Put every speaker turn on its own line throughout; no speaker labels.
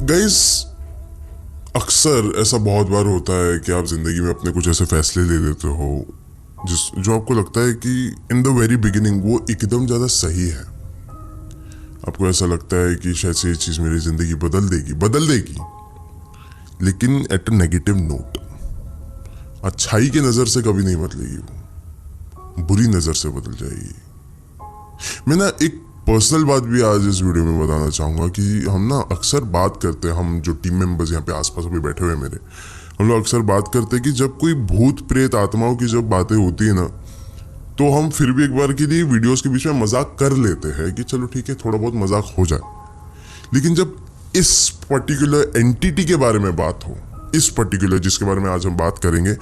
Guys, अक्सर ऐसा बहुत बार होता है कि आप जिंदगी में अपने कुछ ऐसे फैसले ले लेते हो जो आपको लगता है कि इन द वेरी बिगिनिंग वो एकदम ज्यादा सही है। आपको ऐसा लगता है कि शायद से ये चीज मेरी जिंदगी बदल देगी, लेकिन एट अ नेगेटिव नोट। अच्छाई की नजर से कभी नहीं बदलेगी, वो बुरी नजर से बदल जाएगी। मैं ना एक पर्सनल बात भी आज इस वीडियो में बताना चाहूंगा कि हम ना अक्सर बात करते हैं, हम जो टीम मेंबर्स यहाँ पे आसपास अभी बैठे हुए हैं मेरे, हम लोग अक्सर बात करते हैं कि जब कोई भूत प्रेत आत्माओं की जब बातें होती है ना, तो हम फिर भी एक बार के लिए वीडियोस के बीच में मजाक कर लेते हैं कि चलो ठीक है, थोड़ा बहुत मजाक हो जाए। लेकिन जब इस पर्टिकुलर एंटिटी के बारे में बात हो, इस पर्टिकुलर जिसके बारे में आज हम बात करेंगे,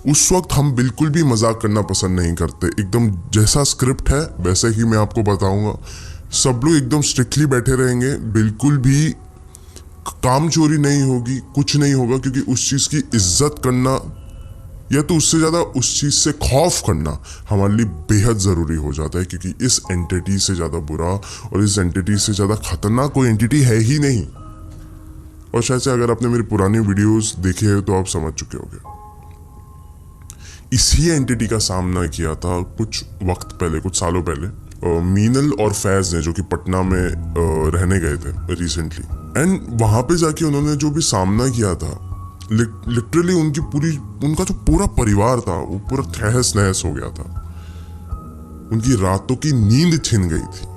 उस वक्त हम बिल्कुल भी मजाक करना पसंद नहीं करते। एकदम जैसा स्क्रिप्ट है वैसे ही मैं आपको बताऊंगा। सब लोग एकदम स्ट्रिक्टली बैठे रहेंगे, बिल्कुल भी काम चोरी नहीं होगी, कुछ नहीं होगा, क्योंकि उस चीज की इज्जत करना या तो उससे ज्यादा उस चीज से खौफ करना हमारे लिए बेहद जरूरी हो जाता है, क्योंकि इस एंटिटी से ज्यादा बुरा और इस एंटिटी से ज्यादा खतरनाक कोई एंटिटी है ही नहीं। और शायद से अगर आपने मेरी पुरानी वीडियोस देखी है तो आप समझ चुके होंगे। इसी एंटिटी का सामना किया था कुछ वक्त पहले, कुछ सालों पहले, मीनल और फैज ने, जो कि पटना में रहने गए थे रिसेंटली। एंड वहां पे जाके उन्होंने जो भी सामना किया था, लिटरली उनका जो पूरा परिवार था वो पूरा तहस नहस हो गया था। उनकी रातों की नींद छिन गई थी,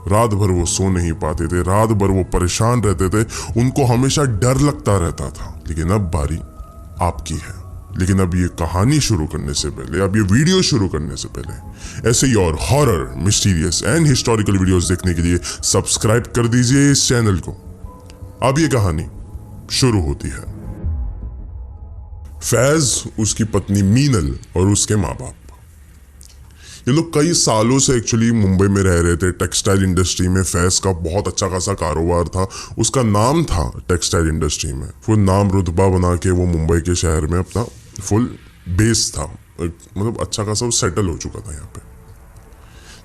रात भर वो सो नहीं पाते थे, रात भर वो परेशान रहते थे, उनको हमेशा डर लगता रहता था। लेकिन अब बारी आपकी है। लेकिन अब ये कहानी शुरू करने से पहले, अब ये वीडियो शुरू करने से पहले, ऐसे ही और horror, mysterious and historical videos देखने के लिए सब्सक्राइब कर दीजिए इस चैनल को। अब ये कहानी शुरू होती है। फैज, उसकी पत्नी मीनल और उसके माँ बाप, ये लोग कई सालों से एक्चुअली मुंबई में रह रहे थे। टेक्सटाइल इंडस्ट्री में फैज का बहुत अच्छा खासा कारोबार था, उसका नाम था टेक्सटाइल इंडस्ट्री में। वो नाम रुतबा बना के वो मुंबई के शहर में अपना फुल बेस था, मतलब अच्छा खासा वो सेटल हो चुका था यहाँ पे।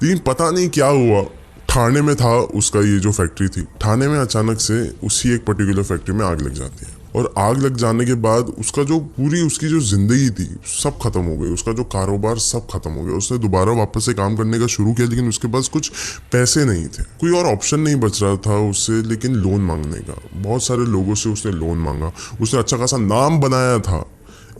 लेकिन पता नहीं क्या हुआ, ठाणे में था उसका ये जो फैक्ट्री थी, ठाणे में अचानक से उसी एक पर्टिकुलर फैक्ट्री में आग लग जाती है। और आग लग जाने के बाद उसका जो उसकी जो जिंदगी थी सब खत्म हो गई, उसका जो कारोबार सब खत्म हो गया। उसने दोबारा वापस से काम करने का शुरू किया, लेकिन उसके पास कुछ पैसे नहीं थे, कोई और ऑप्शन नहीं बच रहा था उससे लेकिन लोन मांगने का। बहुत सारे लोगों से उसने लोन मांगा, उसने अच्छा खासा नाम बनाया था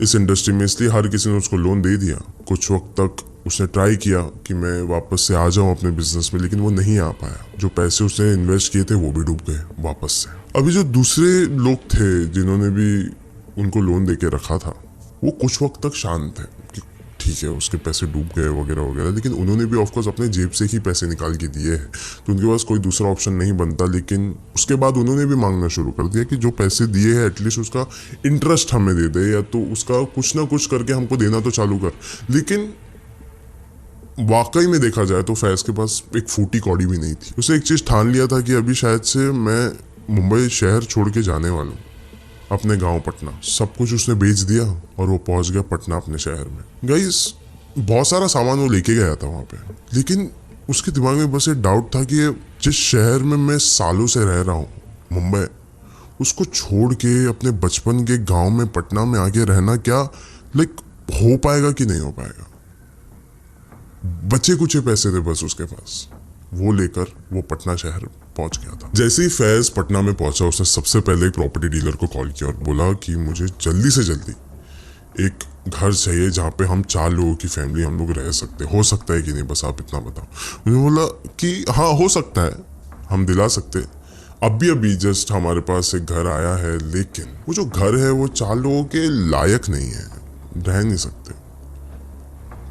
इस इंडस्ट्री में, इसलिए हर किसी ने उसको लोन दे दिया। कुछ वक्त तक उसने ट्राई किया कि मैं वापस से आ जाऊं अपने बिजनेस में, लेकिन वो नहीं आ पाया। जो पैसे उसने इन्वेस्ट किए थे वो भी डूब गए वापस से। अभी जो दूसरे लोग थे जिन्होंने भी उनको लोन देके रखा था, वो कुछ वक्त तक शांत थे कि ठीक है उसके पैसे डूब गए वगैरह वगैरह, लेकिन उन्होंने भी ऑफकोर्स अपने जेब से ही पैसे निकाल के दिए हैं, तो उनके पास कोई दूसरा ऑप्शन नहीं बनता। लेकिन उसके बाद उन्होंने भी मांगना शुरू कर दिया कि जो पैसे दिए हैं एटलीस्ट उसका इंटरेस्ट हमें दे दे, या तो उसका कुछ ना कुछ करके हमको देना तो चालू कर। लेकिन वाकई में देखा जाए तो फैज के पास एक फूटी कौड़ी भी नहीं थी। उसने एक चीज ठान लिया था कि अभी शायद से मैं मुंबई शहर छोड़ के जाने वाला हूँ, अपने गांव पटना। सब कुछ उसने बेच दिया और वो पहुंच गया पटना अपने शहर में। गाइस, बहुत सारा सामान वो लेके गया था वहां पे, लेकिन उसके दिमाग में बस एक डाउट था कि जिस शहर में मैं सालों से रह रहा हूँ, मुंबई, उसको छोड़ के अपने बचपन के गाँव में पटना में आके रहना क्या हो पाएगा कि नहीं हो पाएगा। बचे कुछ पैसे थे बस उसके पास, वो लेकर वो पटना शहर पहुंच गया था। जैसे ही फैज पटना में पहुंचा, उसने सबसे पहले एक प्रॉपर्टी डीलर को कॉल किया और बोला कि मुझे जल्दी से जल्दी एक घर चाहिए जहां पे हम 4 लोगों की फैमिली हम लोग रह सकते, हो सकता है कि नहीं, बस आप इतना बताओ। मुझे बोला कि हाँ हो सकता है, हम दिला सकते। अभी जस्ट हमारे पास एक घर आया है, लेकिन वो जो घर है वो 4 लोगों के लायक नहीं है, रह नहीं सकते।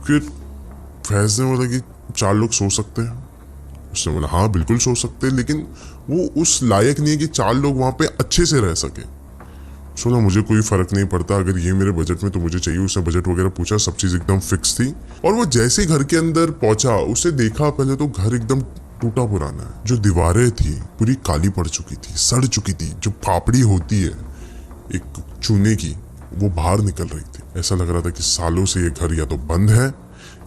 फिर फैज ने बोला कि 4 लोग सो सकते हैं। उसने बोला हाँ बिल्कुल सो सकते हैं, लेकिन वो उस लायक नहीं है कि 4 लोग वहां पे अच्छे से रह सके। सुना मुझे कोई फर्क नहीं पड़ता, अगर ये मेरे बजट में तो मुझे चाहिए। उसने बजट वगैरह पूछा, सब चीज एकदम फिक्स थी। और वो जैसे ही घर के अंदर पहुंचा, उसे देखा पहले तो घर एकदम टूटा पुराना है। जो दीवारें थी पूरी काली पड़ चुकी थी, सड़ चुकी थी। जो फापड़ी होती है एक चूने की, वो बाहर निकल रही थी। ऐसा लग रहा था कि सालों से ये घर या तो बंद है,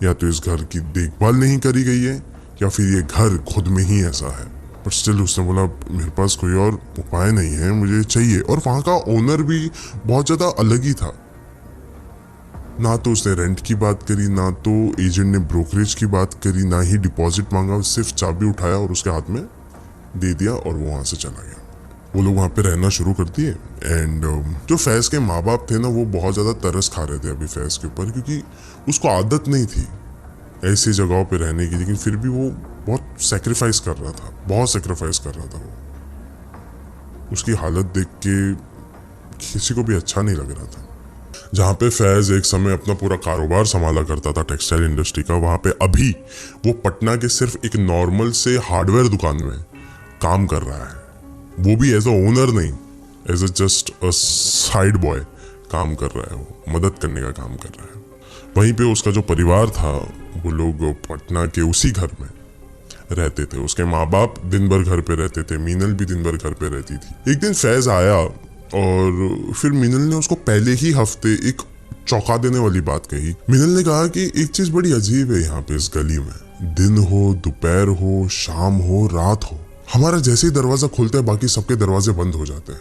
या तो इस घर की देखभाल नहीं करी गई है, या फिर ये घर खुद में ही ऐसा है। बट स्टिल उसने बोला मेरे पास कोई और उपाय नहीं है, मुझे चाहिए। और वहाँ का ओनर भी बहुत ज़्यादा अलग ही था। ना तो उसने रेंट की बात करी, ना तो एजेंट ने ब्रोकरेज की बात करी, ना ही डिपॉजिट मांगा। सिर्फ चाबी उठाया और उसके हाथ में दे दिया और वो वहाँ से चला गया। वो लोग वहाँ पे रहना शुरू कर दिए। एंड जो फैज़ के माँ बाप थे ना, वो बहुत ज़्यादा तरस खा रहे थे अभी फैज़ के ऊपर, क्योंकि उसको आदत नहीं थी ऐसी जगहों पे रहने की। लेकिन फिर भी वो बहुत सेक्रीफाइस कर रहा था, बहुत सेक्रीफाइस कर रहा था वो। उसकी हालत देख के किसी को भी अच्छा नहीं लग रहा था। जहाँ पे फैज़ एक समय अपना पूरा कारोबार संभाला करता था टेक्सटाइल इंडस्ट्री का, वहाँ पे अभी वो पटना के सिर्फ एक नॉर्मल से हार्डवेयर दुकान में काम कर रहा है। वो भी एज अ ओनर नहीं, as a just a side boy काम कर रहा है। वो मदद करने का काम कर रहा है। वहीं पे उसका जो परिवार था, वो लोग पटना के उसी घर में रहते थे। उसके माँ बाप दिन भर घर पे रहते थे, मीनल भी दिन भर घर पे रहती थी। एक दिन फैज़ आया और फिर मीनल ने उसको पहले ही हफ्ते एक चौंका देने वाली बात कही। मीनल ने कहा कि एक चीज बड़ी अजीब है यहाँ पे इस गली में, दिन हो, दोपहर हो, शाम हो, रात हो, हमारा जैसे ही दरवाजा खुलता है बाकी सबके दरवाजे बंद हो जाते हैं।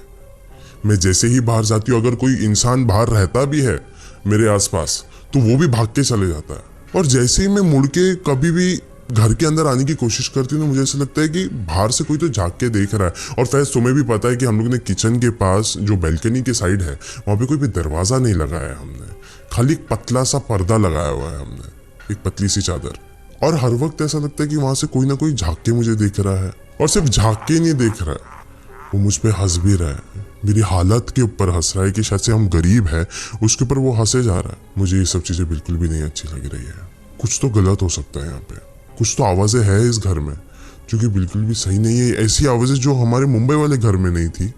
मैं जैसे ही बाहर जाती हूँ, अगर कोई इंसान बाहर रहता भी है मेरे आसपास, तो वो भी भाग के चले जाता है। और जैसे ही मैं मुड़ के कभी भी घर के अंदर आने की कोशिश करती हूँ, मुझे ऐसा लगता है कि बाहर से कोई तो झांक के देख रहा है। और फैज़, तुम्हें भी पता है कि हम लोग ने किचन के पास जो बैल्कनी के साइड है, वहाँ पे कोई भी दरवाजा नहीं लगाया है हमने, खाली एक पतला सा पर्दा लगाया हुआ है हमने, एक पतली सी चादर। और हर वक्त ऐसा लगता है कि वहां से कोई ना कोई झांक के मुझे देख रहा है। और सिर्फ झांक के नहीं देख रहा है, वो मुझ पे हंस भी रहा है, मेरी हालत के ऊपर हंस रहा है कि शायद से हम गरीब हैं, उसके ऊपर वो हंसे जा रहा है। मुझे ये सब चीजें बिल्कुल भी नहीं अच्छी लग रही है। कुछ तो गलत हो सकता है यहाँ पे, कुछ तो आवाजें है इस घर में जो कि बिल्कुल भी सही नहीं है। ऐसी आवाजें जो हमारे मुंबई वाले घर में नहीं थी,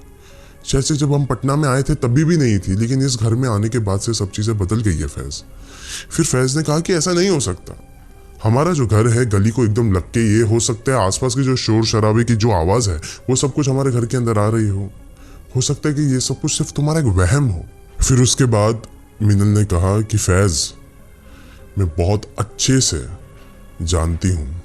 शायद से जब हम पटना में आए थे तभी भी नहीं थी, लेकिन इस घर में आने के बाद से सब चीजें बदल गई है फैज़। फिर फैज़ ने कहा कि ऐसा नहीं हो सकता, हमारा जो घर है गली को एकदम लग के, ये हो सकता है आसपास की जो शोर शराबे की जो आवाज है वो सब कुछ हमारे घर के अंदर आ रही हो सकता है कि ये सब कुछ सिर्फ तुम्हारा एक वहम हो। फिर उसके बाद मिनल ने कहा कि फैज़, मैं बहुत अच्छे से जानती हूँ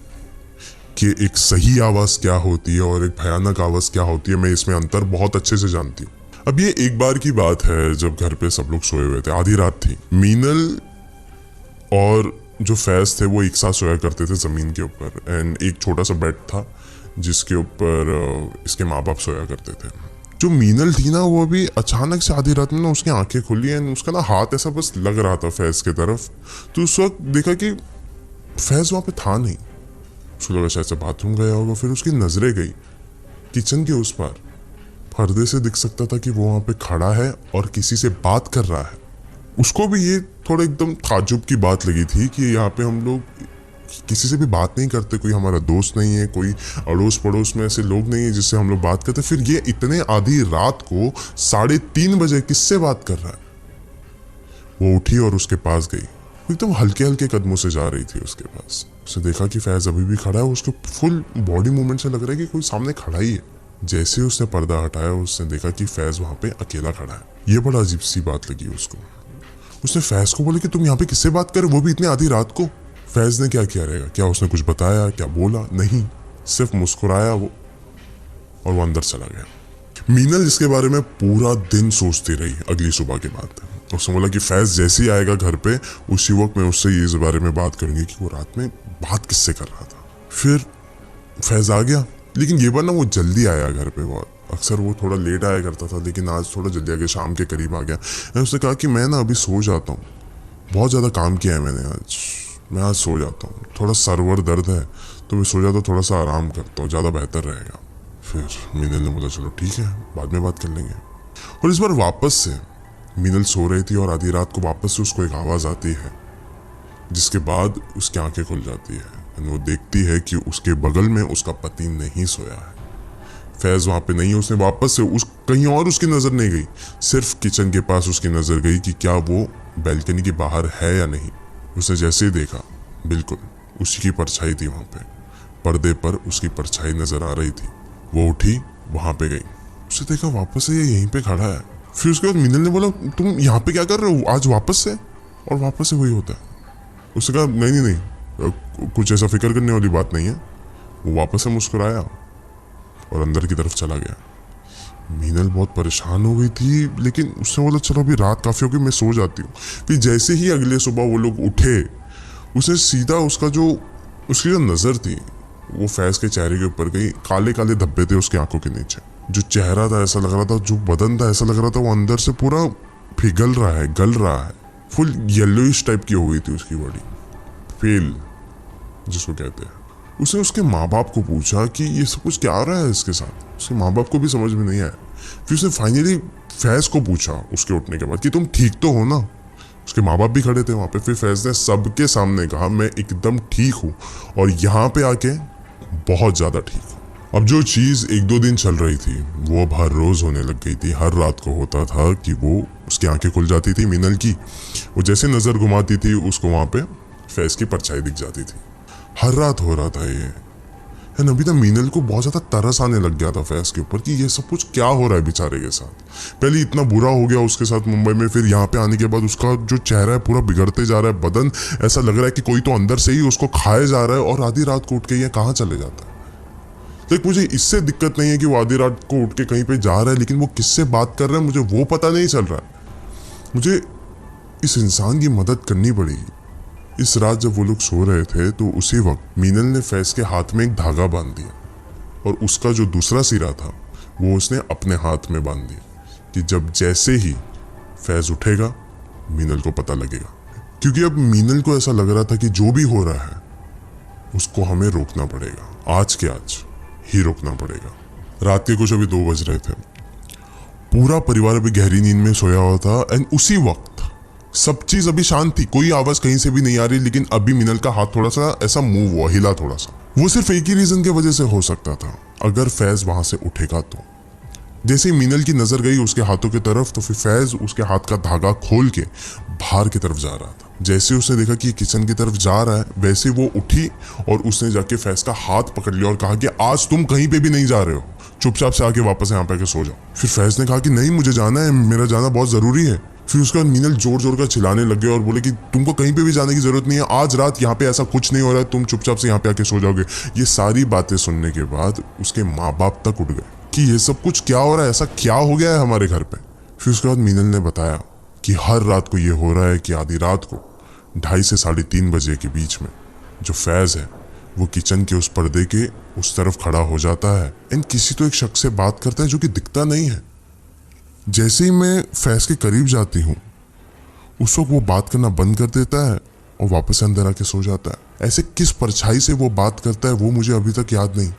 कि एक सही आवाज क्या होती है और एक भयानक आवाज क्या होती है। मैं इसमें अंतर बहुत अच्छे से जानती हूँ। अब ये एक बार की बात है जब घर पे सब लोग सोए हुए थे, आधी रात थी। मीनल और जो फैज़ थे वो एक साथ सोया करते थे ज़मीन के ऊपर, एंड एक छोटा सा बेड था जिसके ऊपर इसके माँ बाप सोया करते थे। जो मीनल थी ना, वो अभी अचानक से आधी रात में ना उसकी आंखें खुली एंड उसका ना हाथ ऐसा बस लग रहा था फैज़ की तरफ। तो उस वक्त देखा कि फैज़ वहाँ पे था नहीं। उसको लगा शायद से बाथरूम गया होगा। फिर उसकी नजरें गई किचन के उस पार, पर्दे से दिख सकता था कि वो वहाँ पे खड़ा है और किसी से बात कर रहा है। उसको भी ये थोड़ा एकदम ताज्जुब की बात लगी थी कि यहाँ पे हम लोग किसी से भी बात नहीं करते, कोई हमारा दोस्त नहीं है, कोई अड़ोस पड़ोस में ऐसे लोग नहीं है जिससे हम लोग बात करते। फिर ये इतने आधी रात को 3:30 बजे किससे बात कर रहा है। वो उठी और उसके पास गई, एकदम हल्के हल्के कदमों से जा रही थी उसके पास। उसने देखा कि फैज़ अभी भी खड़ा है, उसके फुल बॉडी मूवमेंट से लग रहा है कि कोई सामने खड़ा ही है। जैसे ही उसने पर्दा हटाया, उसने देखा कि फैज़ वहां पे अकेला खड़ा है। ये बड़ा अजीब सी बात लगी उसको। उसने फैज़ को बोला कि तुम यहाँ पे किससे बात कर, वो भी इतनी आधी रात को। फैज़ ने क्या किया रहेगा, क्या उसने कुछ बताया, क्या बोला? नहीं, सिर्फ मुस्कुराया वो और वो अंदर चला गया। मीनल इसके बारे में पूरा दिन सोचती रही अगली सुबह के बाद। उसने बोला कि फैज़ जैसे ही आएगा घर पे, उसी वक्त मैं उससे इस बारे में बात करूंगी कि वो रात में बात किससे कर रहा था। फिर फैज़ आ गया, लेकिन ये बार ना वो जल्दी आया घर पे बहुत। अक्सर वो थोड़ा लेट आया करता था, लेकिन आज थोड़ा जल्दी आ गया, शाम के करीब आ गया। उसने कहा कि मैं ना अभी सो जाता हूँ, बहुत ज़्यादा काम किया है मैंने आज, मैं आज सो जाता हूँ, थोड़ा सरवर दर्द है तो मैं सो जाता हूँ, थोड़ा सा आराम करता हूँ, ज़्यादा बेहतर रहेगा। फिर मीनल ने बोला चलो ठीक है, बाद में बात कर लेंगे। और इस बार वापस से मीनल सो रही थी और आधी रात को वापस से उसको एक आवाज़ आती है, जिसके बाद उसकी आंखें खुल जाती है। वो देखती है कि उसके बगल में उसका पति नहीं सोया है। फैज़ वहाँ पे नहीं है। उसने वापस से कहीं और उसकी नज़र नहीं गई, सिर्फ किचन के पास उसकी नज़र गई कि क्या वो बैल्कनी के बाहर है या नहीं। उसने जैसे ही देखा, बिल्कुल उसी की परछाई थी वहाँ पे, पर्दे पर उसकी परछाई नज़र आ रही थी। वो उठी, वहाँ पे गई, उसने देखा वापस से ये यहीं पे खड़ा है। फिर उसके बाद मीनल ने बोला तुम यहाँ पे क्या कर रहे हो आज वापस से? और वापस से वही होता है। उसने कहा नहीं, कुछ ऐसा फिक्र करने वाली बात नहीं है। वो वापस से मुस्कुराया और अंदर की तरफ चला गया। मीनल बहुत परेशान हो गई थी, लेकिन उसने बोला चलो अभी रात काफ़ी होगी, मैं सो जाती हूँ। फिर जैसे ही अगले सुबह वो लोग उठे, उसने सीधा उसकी जो नज़र थी वो फैज़ के चेहरे के ऊपर गई। काले काले धब्बे थे उसकी आंखों के नीचे। जो चेहरा था ऐसा लग रहा था, जो बदन था ऐसा लग रहा था वो अंदर से पूरा पिघल रहा है, गल रहा है। फुल येलोइश टाइप की हो गई थी उसकी बॉडी, पेल जिसको कहते हैं। उसने उसके माँ बाप को पूछा कि ये सब कुछ क्या हो रहा है इसके साथ। उसके माँ बाप को भी समझ में नहीं आया। फिर उसने फाइनली फैज़ को पूछा उसके उठने के बाद कि तुम ठीक तो हो ना। उसके माँ बाप भी खड़े थे वहाँ पे। फिर फैज़ ने सबके सामने कहा मैं एकदम ठीक हूँ और यहाँ पे आके बहुत ज़्यादा ठीक हूँ। अब जो चीज़ 1-2 दिन चल रही थी वो अब हर रोज़ होने लग गई थी। हर रात को होता था कि वो उसकी आंखें खुल जाती थी मीनल की। वो जैसे नज़र घुमाती थी उसको वहाँ पे फैज़ की परछाई दिख जाती थी। हर रात हो रहा था ये। है नबी, मीनल को बहुत ज़्यादा तरस आने लग गया था फैज़ के ऊपर कि ये सब कुछ क्या हो रहा है बेचारे के साथ। पहले इतना बुरा हो गया उसके साथ मुंबई में, फिर यहाँ पे आने के बाद उसका जो चेहरा है पूरा बिगड़ते जा रहा है। बदन ऐसा लग रहा है कि कोई तो अंदर से ही उसको खाए जा रहा है और आधी रात को उठ के ये कहाँ चले जाता है। तो मुझे इससे दिक्कत नहीं है कि वो आधी रात को उठ के कहीं पे जा रहा है, लेकिन वो किससे बात कर रहा है मुझे वो पता नहीं चल रहा है। मुझे इस इंसान की मदद करनी पड़ेगी। इस रात जब वो लोग सो रहे थे तो उसी वक्त मीनल ने फैज़ के हाथ में एक धागा बांध दिया और उसका जो दूसरा सिरा था वो उसने अपने हाथ में बांध दिया कि जब जैसे ही फैज़ उठेगा मीनल को पता लगेगा। क्योंकि अब मीनल को ऐसा लग रहा था कि जो भी हो रहा है उसको हमें रोकना पड़ेगा, आज के आज ही रोकना पड़ेगा। रात के कुछ अभी 2 बज रहे थे। पूरा परिवार अभी गहरी नींद में सोया हुआ था एंड उसी वक्त सब चीज अभी शांत थी। कोई आवाज कहीं से भी नहीं आ रही, लेकिन अभी मिनल का हाथ थोड़ा सा ऐसा मूव हुआ, हिला थोड़ा सा। वो सिर्फ एक ही रीजन की वजह से हो सकता था, अगर फैज़ वहां से उठेगा तो। जैसे ही मिनल की नजर गई उसके हाथों की तरफ तो फिर फैज़ उसके हाथ का धागा खोल के बाहर की तरफ जा रहा था। जैसे उसने देखा कि किचन की तरफ जा रहा है वैसे वो उठी और उसने जाके फैज़ का हाथ पकड़ लिया और कहा कि आज तुम कहीं पे भी नहीं जा रहे हो, चुपचाप से आके वापस यहाँ पे आके सो जाओ। फिर फैज़ ने कहा कि नहीं मुझे जाना है, मेरा जाना बहुत जरूरी है। फिर उसके बाद मीनल जोर जोर का चिल्लाने लग गए और बोले कि तुमको कहीं पे भी जाने की जरूरत नहीं है, आज रात यहाँ पे ऐसा कुछ नहीं हो रहा है, तुम चुपचाप से यहाँ पे आके सो जाओगे। ये सारी बातें सुनने के बाद उसके माँ बाप तक उठ गए कि ये सब कुछ क्या हो रहा है, ऐसा क्या हो गया है हमारे घर पे। फिर उसके बाद मीनल ने बताया कि हर रात को ये हो रहा है कि आधी रात को 2:30 से 3:30 बजे के बीच में जो फैज़ है वो किचन के उस पर्दे के उस तरफ खड़ा हो जाता है एंड किसी तो एक शख्स से बात करता है जो कि दिखता नहीं है। जैसे ही मैं फैज़ के करीब जाती हूँ उस वक्त वो बात करना बंद कर देता है और वापस अंदर आके सो जाता है। ऐसे किस परछाई से वो बात करता है वो मुझे अभी तक याद नहीं,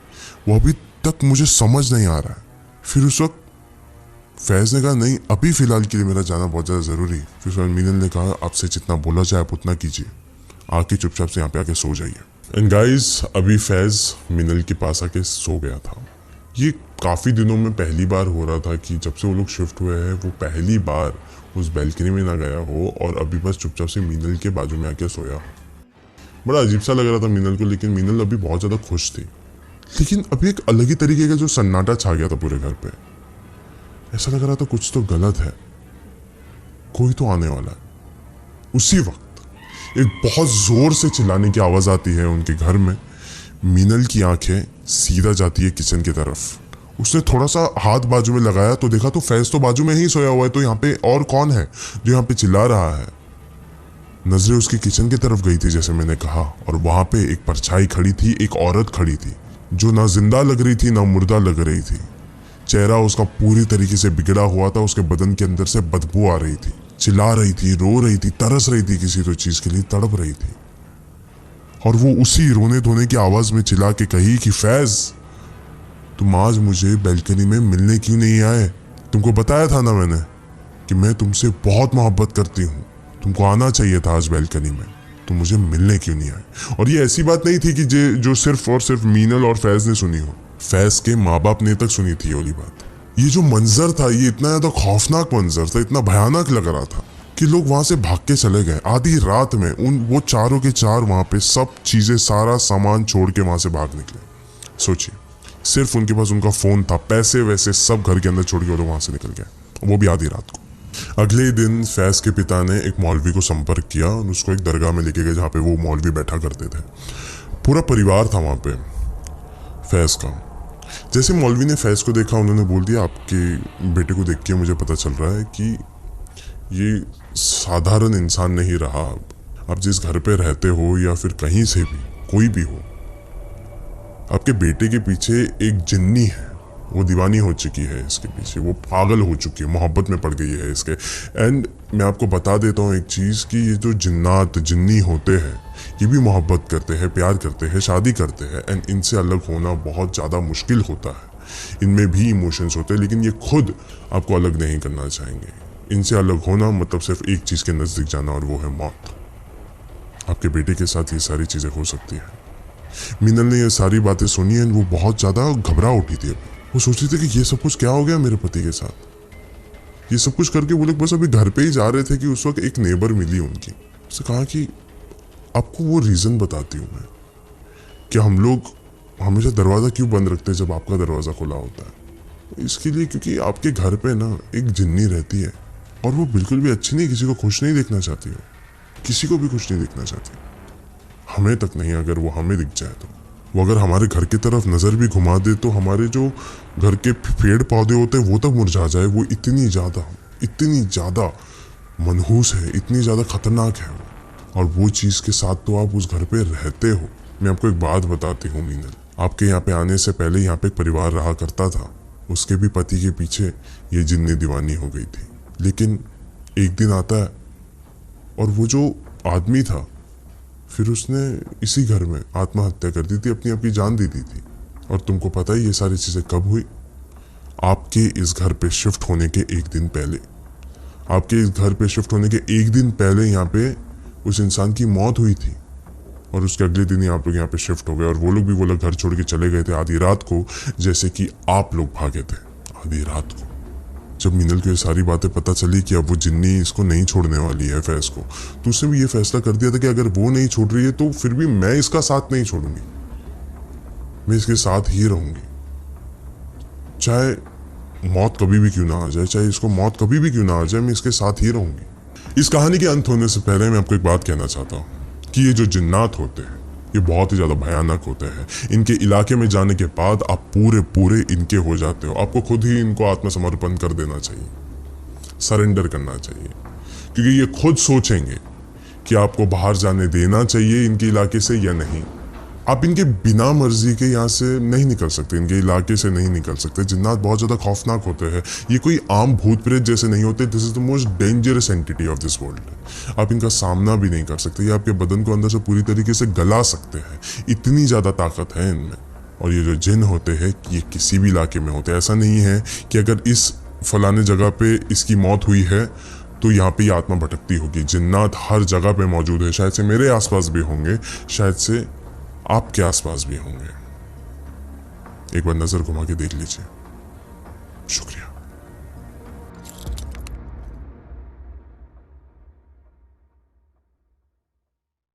वो अभी तक मुझे समझ नहीं आ रहा है। फिर उस वक्त फैज़ ने कहा नहीं अभी फ़िलहाल के लिए मेरा जाना बहुत ज़्यादा ज़रूरी है। फिर मीनल ने कहा आपसे जितना बोला जाए आप उतना कीजिए, आके चुपचाप से यहाँ पे आके सो जाइए। एंड गाइस अभी फैज़ मीनल के पास आके सो गया था। ये काफ़ी दिनों में पहली बार हो रहा था कि जब से वो लोग शिफ्ट हुए हैं वो पहली बार उस बैल्कनी में ना गया हो और अभी बस चुपचाप से मीनल के बाजू में आके सोया। बड़ा अजीब सा लग रहा था मीनल को, लेकिन मीनल अभी बहुत ज़्यादा खुश थी। लेकिन अभी एक अलग ही तरीके का जो सन्नाटा छा गया था पूरे घर पे। ऐसा लग रहा था कुछ तो गलत है, कोई तो आने वाला है। उसी वक्त एक बहुत जोर से चिल्लाने की आवाज आती है उनके घर में। मीनल की आंखें सीधा जाती है किचन की तरफ। उसने थोड़ा सा हाथ बाजू में लगाया तो देखा तो फैज़ तो बाजू में ही सोया हुआ है, तो यहाँ पे और कौन है जो यहाँ पे चिल्ला रहा है। नजरें उसकी किचन की तरफ गई थी जैसे मैंने कहा, और वहां पे एक परछाई खड़ी थी, एक औरत खड़ी थी जो ना जिंदा लग रही थी ना मुर्दा लग रही थी। चेहरा उसका पूरी तरीके से बिगड़ा हुआ था, उसके बदन के अंदर से बदबू आ रही थी, चिल्ला रही थी, रो रही थी, तरस रही थी, किसी तो चीज के लिए तड़प रही थी। और वो उसी रोने धोने की आवाज में चिल्ला के कही कि फैज़ तुम आज मुझे बैल्कनी में मिलने क्यों नहीं आए? तुमको बताया था ना मैंने कि मैं तुमसे बहुत मोहब्बत करती हूँ, तुमको आना चाहिए था आज बैल्कनी में, तुम मुझे मिलने क्यों नहीं आए? और ये ऐसी बात नहीं थी कि जो सिर्फ और सिर्फ मीनल और फैज़ ने सुनी हो, फैज़ के माँ बाप ने तक सुनी थी ये वाली बात। ये जो मंजर था ये इतना ज्यादा खौफनाक मंजर था, इतना भयानक लग रहा था कि लोग वहां से भाग के चले गए आधी रात में। वो चारों के चार वहां पे सब चीजें, सारा सामान छोड़ के वहां से भाग निकले। सोचिए, सिर्फ उनके पास उनका फोन था, पैसे वैसे सब घर के अंदर छोड़ के वो लोग वहां से निकल गए, वो भी आधी रात को। अगले दिन फैज़ के पिता ने एक मौलवी को संपर्क किया और उसको एक दरगाह में लेके गए जहाँ पे वो मौलवी बैठा करते थे। पूरा परिवार था वहाँ पे फैज़ का। जैसे मौलवी ने फैज़ को देखा, उन्होंने बोल दिया आपके बेटे को देख के मुझे पता चल रहा है कि ये साधारण इंसान नहीं रहा। आप जिस घर पे रहते हो या फिर कहीं से भी कोई भी हो, आपके बेटे के पीछे एक जिन्नी है, वो दीवानी हो चुकी है इसके पीछे, वो पागल हो चुकी है, मोहब्बत में पड़ गई है इसके। एंड मैं आपको बता देता हूँ एक चीज़ कि ये जो जिन्नात जिन्नी होते हैं ये भी मोहब्बत करते हैं, प्यार करते हैं, शादी करते हैं। एंड इनसे अलग होना बहुत ज़्यादा मुश्किल होता है। इनमें भी इमोशंस होते हैं, लेकिन ये खुद आपको अलग नहीं करना चाहेंगे। इनसे अलग होना मतलब सिर्फ एक चीज़ के नज़दीक जाना, और वो है मौत। आपके बेटे के साथ ये सारी चीज़ें हो सकती हैं। मीनल ने ये सारी बातें सुनी एंड वो बहुत ज़्यादा घबरा उठी थी। वो सोच रही थी कि ये सब कुछ क्या हो गया मेरे पति के साथ। ये सब कुछ करके वो लोग बस अभी घर पे ही जा रहे थे कि उस वक्त एक नेबर मिली उनकी। उसने कहा कि आपको वो रीज़न बताती हूँ मैं कि हम लोग हमेशा दरवाज़ा क्यों बंद रखते हैं जब आपका दरवाज़ा खुला होता है। इसके लिए क्योंकि आपके घर पे ना एक जिन्नी रहती है, और वो बिल्कुल भी अच्छी नहीं, किसी को खुश नहीं देखना चाहती हो, किसी को भी खुश नहीं देखना चाहती, हमें तक नहीं। अगर वो हमें दिख जाए तो वो अगर हमारे घर की तरफ नज़र भी घुमा दे तो हमारे जो घर के पेड़ पौधे होते हैं वो तक मुरझा जाए। वो इतनी ज़्यादा मनहूस है, इतनी ज़्यादा खतरनाक है। और वो चीज़ के साथ तो आप उस घर पे रहते हो। मैं आपको एक बात बताती हूँ मीनल, आपके यहाँ पे आने से पहले यहाँ पे एक परिवार रहा करता था, उसके भी पति के पीछे ये जिन्नी दीवानी हो गई थी। लेकिन एक दिन आता है और वो जो आदमी था फिर उसने इसी घर में आत्महत्या कर दी थी, अपनी आपकी जान दे दी थी। और तुमको पता है ये सारी चीज़ें कब हुई? आपके इस घर पे शिफ्ट होने के एक दिन पहले। आपके इस घर पे शिफ्ट होने के एक दिन पहले यहाँ पे उस इंसान की मौत हुई थी, और उसके अगले दिन ही आप लोग यहाँ पे शिफ्ट हो गए। और वो लोग भी वो लोग घर छोड़ के चले गए थे आधी रात को, जैसे कि आप लोग भागे थे आधी रात को। जब मीनल को ये सारी बातें पता चली कि अब वो जिन्नी इसको नहीं छोड़ने वाली है फैज़ को, तो उसने भी ये फैसला कर दिया था कि अगर वो नहीं छोड़ रही है तो फिर भी मैं इसका साथ नहीं छोड़ूंगी, मैं इसके साथ ही रहूंगी। चाहे मौत कभी भी क्यों ना आ जाए, चाहे इसको मौत कभी भी क्यों ना आ जाए, मैं इसके साथ ही रहूंगी। इस कहानी के अंत होने से पहले मैं आपको एक बात कहना चाहता हूँ कि ये जो जिन्नात होते हैं ये बहुत ही ज़्यादा भयानक होते हैं। इनके इलाके में जाने के बाद आप पूरे इनके हो जाते हो। आपको खुद ही इनको आत्मसमर्पण कर देना चाहिए, सरेंडर करना चाहिए, क्योंकि ये खुद सोचेंगे कि आपको बाहर जाने देना चाहिए इनके इलाके से या नहीं। आप इनके बिना मर्जी के यहाँ से नहीं निकल सकते, इनके इलाके से नहीं निकल सकते। जिन्नात बहुत ज़्यादा खौफनाक होते हैं। ये कोई आम भूत प्रेत जैसे नहीं होते। This is the most dangerous entity of this world. आप इनका सामना भी नहीं कर सकते। ये आपके बदन को अंदर से पूरी तरीके से गला सकते हैं, इतनी ज़्यादा ताकत है इनमें। और ये जो जिन होते हैं ये किसी भी इलाके में होते हैं। ऐसा नहीं है कि अगर इस फलाने जगह पे इसकी मौत हुई है तो यहाँ पे आत्मा भटकती होगी। जिन्नात हर जगह पे मौजूद है। शायद से मेरे आसपास भी होंगे, शायद से आपके आसपास भी होंगे। एक बार नजर घुमा के देख लीजिए।